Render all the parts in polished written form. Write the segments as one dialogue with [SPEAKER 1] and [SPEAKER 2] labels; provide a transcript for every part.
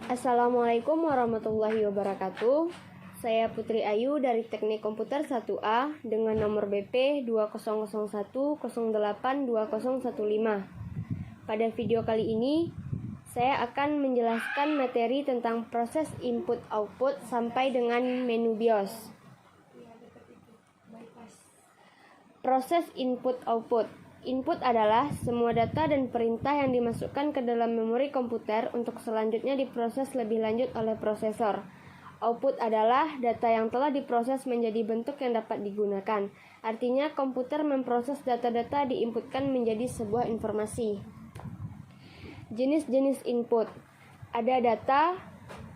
[SPEAKER 1] Assalamualaikum warahmatullahi wabarakatuh. Saya Putri Ayu dari Teknik Komputer 1A dengan nomor BP 2001082015. Pada video kali ini, saya akan menjelaskan materi tentang proses input-output sampai dengan menu BIOS. Proses input-output. Input adalah semua data dan perintah yang dimasukkan ke dalam memori komputer untuk selanjutnya diproses lebih lanjut oleh prosesor. Output adalah data yang telah diproses menjadi bentuk yang dapat digunakan. Artinya, komputer memproses data-data diinputkan menjadi sebuah informasi. Jenis-jenis input. Ada data,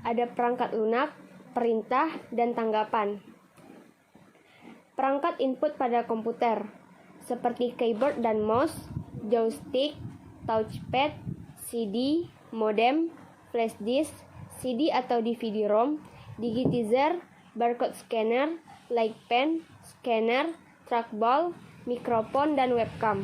[SPEAKER 1] ada perangkat lunak, perintah, dan tanggapan. Perangkat input pada komputer seperti keyboard dan mouse, joystick, touchpad, CD, modem, flash disk, CD atau DVD-ROM, digitizer, barcode scanner, light pen, scanner, trackball, mikrofon, dan webcam.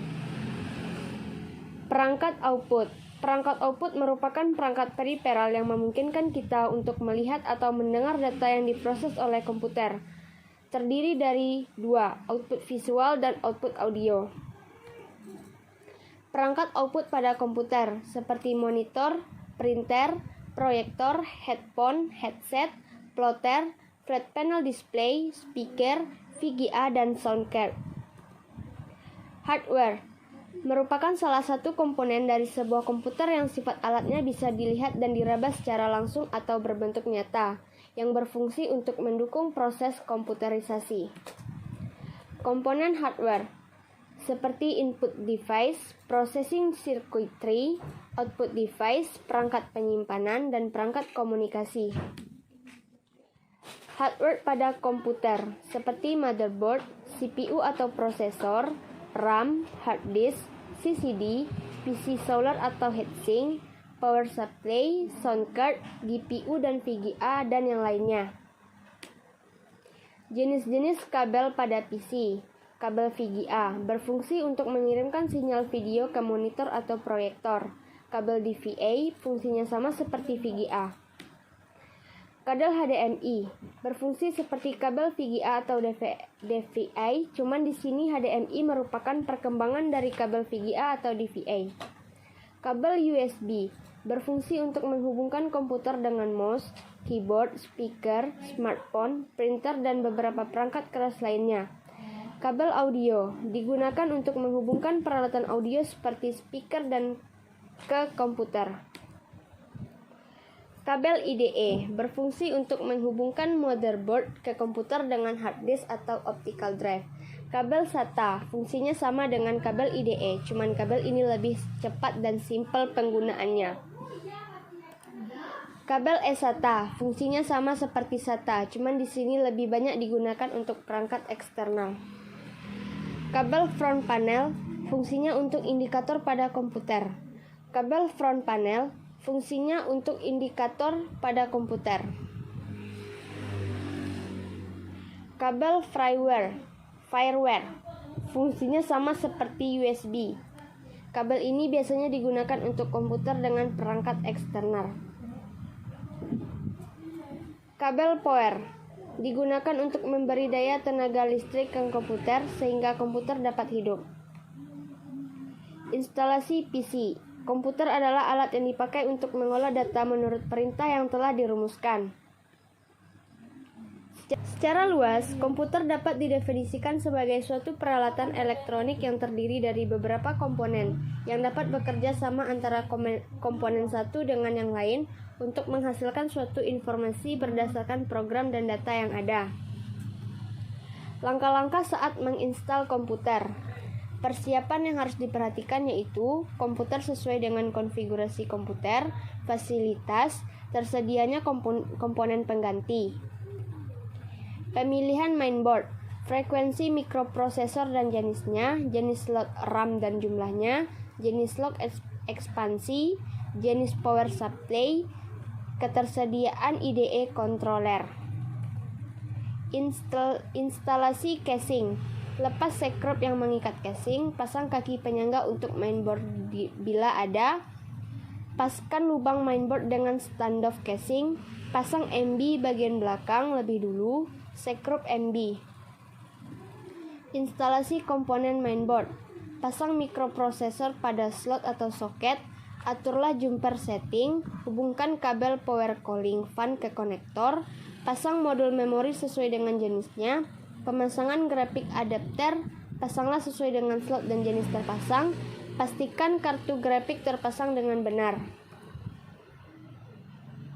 [SPEAKER 1] Perangkat output. Perangkat output merupakan perangkat periferal yang memungkinkan kita untuk melihat atau mendengar data yang diproses oleh komputer. Terdiri dari dua, output visual dan output audio. Perangkat output pada komputer seperti monitor, printer, proyektor, headphone, headset, plotter, flat panel display, speaker, VGA, dan sound card. Hardware merupakan salah satu komponen dari sebuah komputer yang sifat alatnya bisa dilihat dan diraba secara langsung atau berbentuk nyata, yang berfungsi untuk mendukung proses komputerisasi. Komponen hardware seperti input device, processing circuitry, output device, perangkat penyimpanan, dan perangkat komunikasi. Hardware pada komputer seperti motherboard, CPU atau prosesor, RAM, hard disk, CCD, PC solar atau heatsink, power supply, sound card, GPU dan VGA, dan yang lainnya. Jenis-jenis kabel pada PC. Kabel VGA berfungsi untuk mengirimkan sinyal video ke monitor atau proyektor. Kabel DVA fungsinya sama seperti VGA. Kabel HDMI berfungsi seperti kabel VGA atau DVI, cuman di sini HDMI merupakan perkembangan dari kabel VGA atau DVA. Kabel USB berfungsi untuk menghubungkan komputer dengan mouse, keyboard, speaker, smartphone, printer, dan beberapa perangkat keras lainnya. Kabel audio digunakan untuk menghubungkan peralatan audio seperti speaker dan ke komputer. Kabel IDE berfungsi untuk menghubungkan motherboard ke komputer dengan hard disk atau optical drive. Kabel SATA fungsinya sama dengan kabel IDE, cuman kabel ini lebih cepat dan simpel penggunaannya. Kabel eSATA fungsinya sama seperti SATA, cuman di sini lebih banyak digunakan untuk perangkat eksternal. Kabel front panel fungsinya untuk indikator pada komputer. Kabel front panel fungsinya untuk indikator pada komputer. Kabel fireware fungsinya sama seperti USB. Kabel ini biasanya digunakan untuk komputer dengan perangkat eksternal. Kabel power digunakan untuk memberi daya tenaga listrik ke komputer sehingga komputer dapat hidup. Instalasi PC. Komputer adalah alat yang dipakai untuk mengolah data menurut perintah yang telah dirumuskan. Secara luas, komputer dapat didefinisikan sebagai suatu peralatan elektronik yang terdiri dari beberapa komponen yang dapat bekerja sama antara komponen satu dengan yang lain untuk menghasilkan suatu informasi berdasarkan program dan data yang ada. Langkah-langkah saat menginstal komputer. Persiapan yang harus diperhatikan yaitu komputer sesuai dengan konfigurasi komputer, fasilitas, tersedianya komponen pengganti. Pemilihan mainboard, frekuensi mikroprosesor dan jenisnya, jenis slot RAM dan jumlahnya, jenis slot ekspansi, jenis power supply, ketersediaan IDE controller. Instalasi casing. Lepas sekrup yang mengikat casing, pasang kaki penyangga untuk mainboard bila ada. Paskan lubang mainboard dengan standoff casing. Pasang MB bagian belakang lebih dulu. Sekrup MB. Instalasi komponen mainboard. Pasang mikroprosesor pada slot atau soket. Aturlah jumper setting. Hubungkan kabel power cooling fan ke konektor. Pasang modul memori sesuai dengan jenisnya. Pemasangan grafik adapter. Pasanglah sesuai dengan slot dan jenis terpasang. Pastikan kartu grafik terpasang dengan benar.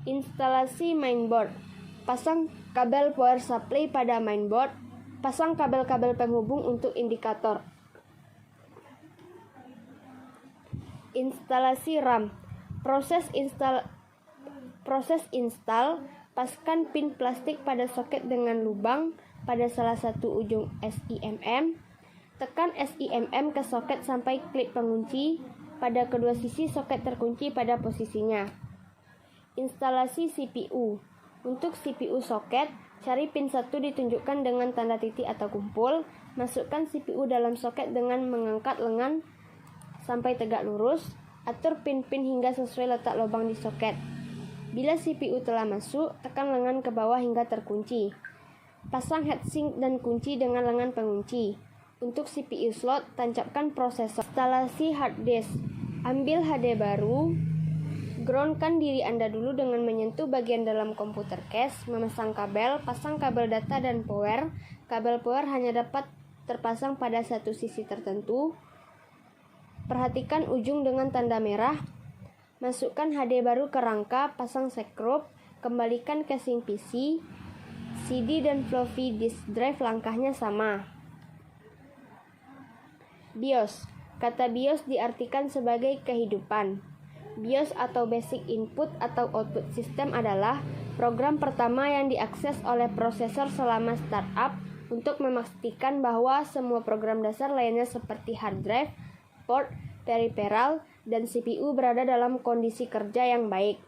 [SPEAKER 1] Instalasi mainboard. Pasang kabel power supply pada mainboard. Pasang kabel-kabel penghubung untuk indikator. Instalasi RAM. Proses install. Paskan pin plastik pada soket dengan lubang pada salah satu ujung SIMM. Tekan SIMM ke soket sampai klip pengunci. Pada kedua sisi soket terkunci pada posisinya. Instalasi CPU. Untuk CPU soket, cari pin 1 ditunjukkan dengan tanda titik atau kumpul. Masukkan CPU dalam soket dengan mengangkat lengan sampai tegak lurus. Atur pin-pin hingga sesuai letak lubang di soket. Bila CPU telah masuk, tekan lengan ke bawah hingga terkunci. Pasang heatsink dan kunci dengan lengan pengunci. Untuk CPU slot, tancapkan prosesor. Instalasi hard disk. Ambil HD baru. Groundkan diri Anda dulu dengan menyentuh bagian dalam komputer case. Memasang kabel. Pasang kabel data dan power. Kabel power hanya dapat terpasang pada satu sisi tertentu. Perhatikan ujung dengan tanda merah. Masukkan HD baru ke rangka. Pasang sekrup. Kembalikan casing PC. CD dan floppy disk drive langkahnya sama. BIOS. Kata BIOS diartikan sebagai kehidupan. BIOS atau Basic Input atau Output System adalah program pertama yang diakses oleh prosesor selama startup untuk memastikan bahwa semua program dasar lainnya seperti hard drive, port, peripheral, dan CPU berada dalam kondisi kerja yang baik.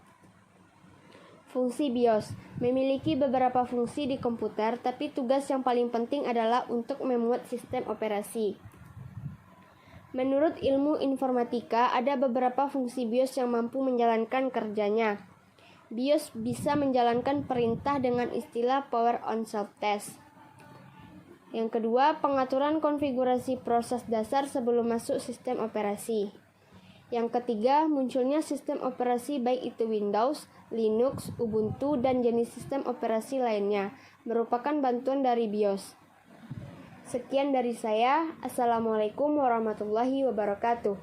[SPEAKER 1] Fungsi BIOS memiliki beberapa fungsi di komputer, tapi tugas yang paling penting adalah untuk memuat sistem operasi. Menurut ilmu informatika, ada beberapa fungsi BIOS yang mampu menjalankan kerjanya. BIOS bisa menjalankan perintah dengan istilah power on self-test. Yang kedua, pengaturan konfigurasi proses dasar sebelum masuk sistem operasi. Yang ketiga, munculnya sistem operasi baik itu Windows, Linux, Ubuntu, dan jenis sistem operasi lainnya, merupakan bantuan dari BIOS. Sekian dari saya. Assalamualaikum warahmatullahi wabarakatuh.